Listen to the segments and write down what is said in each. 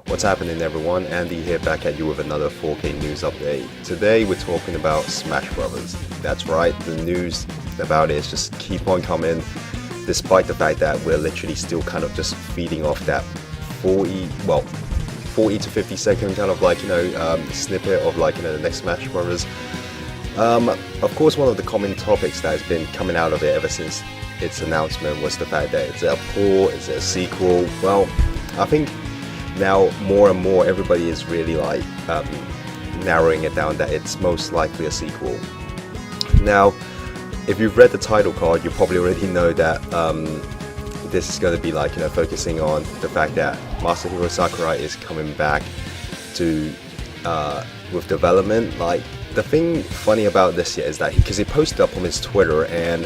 What's happening, everyone? Andy here, back at you with another 4K news update. Today we're talking about Smash Brothers. That's right, the news about it is just keep on coming, despite the fact that we're literally still kind of just feeding off that 40 to 50 second kind of snippet of the next Smash Brothers. Of course, one of the common topics that has been coming out of it ever since its announcement was the fact that it's a port, is it a sequel? Well, I think now more and more everybody is really narrowing it down that it's most likely a sequel. Now, if you've read the title card, you probably already know that this is going to be focusing on the fact that Masahiro Sakurai is coming back to with development. The thing funny about this is that because he posted up on his Twitter, and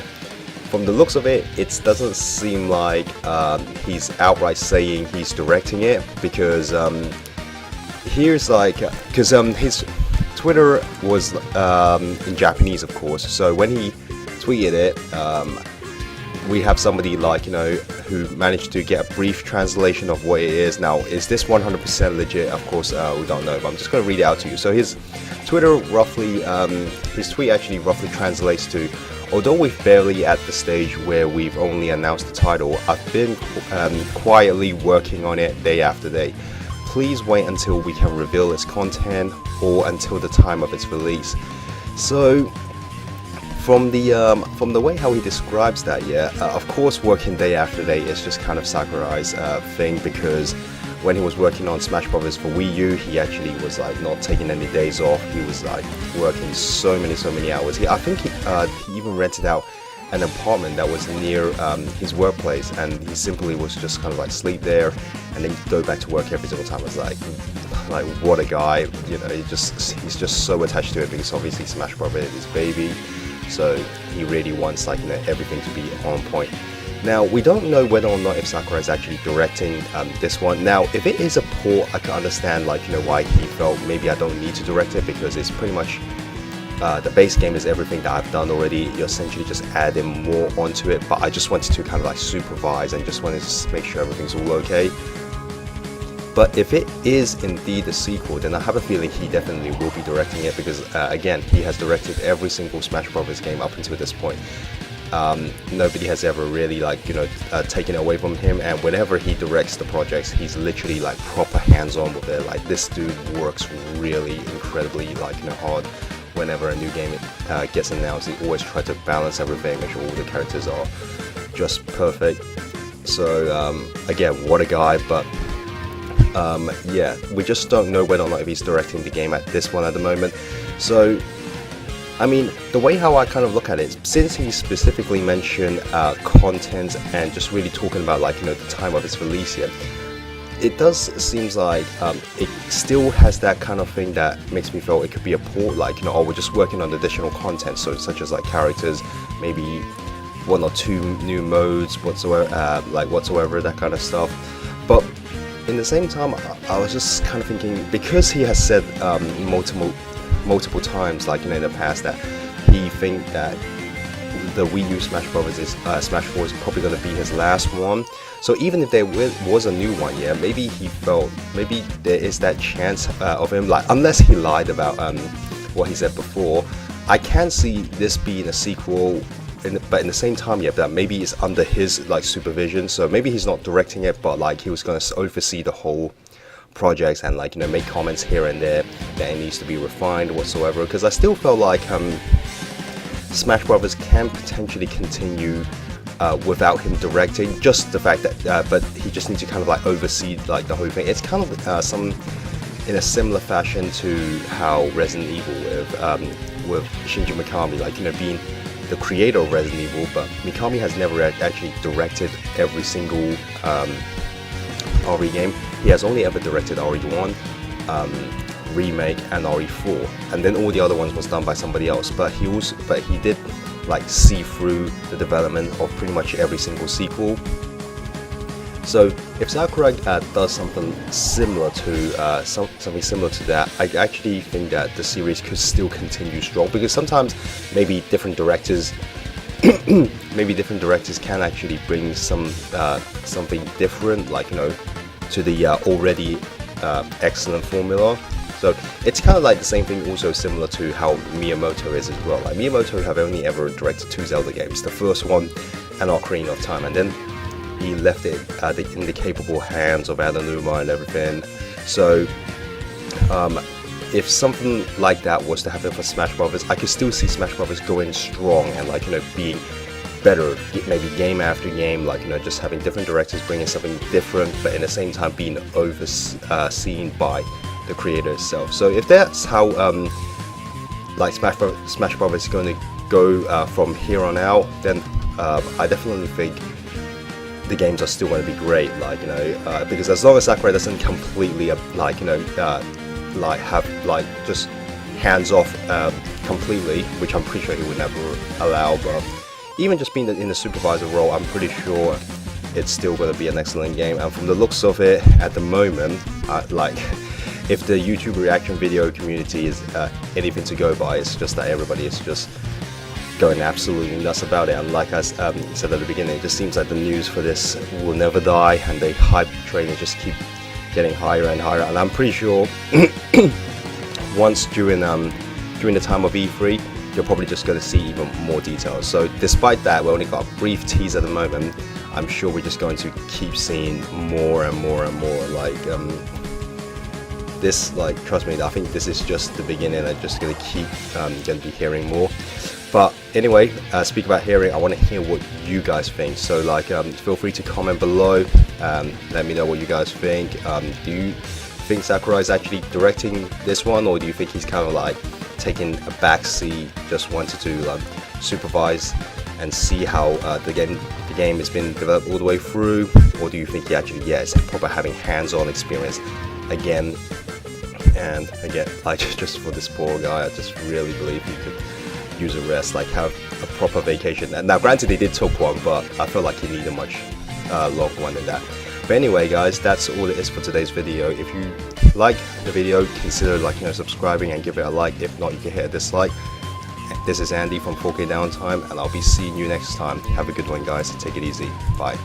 from the looks of it, it doesn't seem like he's outright saying he's directing it, because his Twitter was in Japanese, of course. So when he tweeted it, we have somebody who managed to get a brief translation of what it is. Now, is this 100% legit? Of course, we don't know, but I'm just going to read it out to you. So his Twitter his tweet actually roughly translates to: although we're barely at the stage where we've only announced the title, I've been quietly working on it day after day. Please wait until we can reveal its content or until the time of its release. So from the way how he describes that, of course working day after day is just kind of Sakurai's thing, because when he was working on Smash Brothers for Wii U, he actually was not taking any days off. He was working so many hours. I think he even rented out an apartment that was near his workplace, and he simply was just kind of sleep there and then go back to work every single time. I was like what a guy, he's just so attached to it, because obviously Smash Brothers is his baby, so he really wants everything to be on point. Now, we don't know whether or not if Sakurai is actually directing this one. Now, if it is a port, I can understand why he felt maybe I don't need to direct it, because it's pretty much the base game is everything that I've done already. You're essentially just adding more onto it, but I just wanted to kind of supervise and just wanted to make sure everything's all okay. But if it is indeed a sequel, then I have a feeling he definitely will be directing it, because again, he has directed every single Smash Brothers game up until this point. Nobody has ever really taken it away from him, and whenever he directs the projects, he's literally proper hands-on with it. This dude works really incredibly hard. Whenever a new game gets announced, he always tries to balance everything, make sure all the characters are just perfect. So again, what a guy. But yeah, we just don't know whether or not if he's directing the game at this one at the moment. So I mean, the way how I kind of look at it, since he specifically mentioned content and just really talking about the time of its release here, it does seems like it still has that kind of thing that makes me feel it could be a port, or we're just working on additional content, so such as characters, maybe 1 or 2 new modes whatsoever, that kind of stuff. But in the same time, I was just kind of thinking, because he has said multiple times in the past that he think that the Wii U Smash Brothers is Smash 4 is probably going to be his last one. So even if there was a new one, maybe he felt maybe there is that chance of him, unless he lied about what he said before. I can see this being a sequel, but in the same time, that maybe it's under his supervision. So maybe he's not directing it, but he was going to oversee the whole projects and make comments here and there that it needs to be refined whatsoever, because I still felt Smash Brothers can potentially continue without him directing, just the fact that but he just needs to kind of oversee the whole thing. It's kind of in a similar fashion to how Resident Evil with Shinji Mikami, being the creator of Resident Evil, but Mikami has never actually directed every single RE game. He has only ever directed RE1, Remake, and RE4, and then all the other ones was done by somebody else. But he did see through the development of pretty much every single sequel. So if Sakurai does something similar to that, I actually think that the series could still continue strong, because sometimes maybe different directors can actually bring something different, to the already excellent formula. So it's kind of like the same thing, also similar to how Miyamoto is as well. Like Miyamoto have only ever directed 2 Zelda games, the first one and Ocarina of Time, and then he left it in the capable hands of Aonuma and everything. So if something like that was to happen for Smash Brothers, I could still see Smash Brothers going strong and like, you know, being better, maybe game after game, like, you know, just having different directors bringing something different, but in the same time being overseen by the creator itself. So if that's how like Smash Brothers is going to go from here on out, then I definitely think the games are still going to be great, like, you know, because as long as Sakurai doesn't completely like, you know, like have like just hands off completely, which I'm pretty sure he would never allow, but even just being in the supervisor role, I'm pretty sure it's still going to be an excellent game. And from the looks of it at the moment, like, if the YouTube reaction video community is anything to go by, it's just that everybody is just going absolutely nuts about it. And like I said at the beginning, it just seems like the news for this will never die, and the hype train just keep getting higher and higher. And I'm pretty sure once during the time of E3, you're probably just going to see even more details. So despite that, we only got a brief tease at the moment. I'm sure we're just going to keep seeing more and more and more. Like this, like, trust me, I think this is just the beginning. I'm just going to keep going to be hearing more. But anyway, speak about hearing, I want to hear what you guys think. So like, feel free to comment below. Let me know what you guys think. Do you think Sakurai is actually directing this one, or do you think he's kind of like taking a backseat, just wanted to like supervise and see how the game has been developed all the way through, or do you think he actually, yeah, is proper having hands-on experience again and again? Like, just for this poor guy, I just really believe he could use a rest, like have a proper vacation. And now granted he did took one, but I feel like he needed a much longer one than that. But anyway guys, that's all it is for today's video. If you like the video, consider, like, you know, subscribing and give it a like. If not, you can hit a dislike. This is Andy from 4K Downtime, and I'll be seeing you next time. Have a good one guys, take it easy, bye.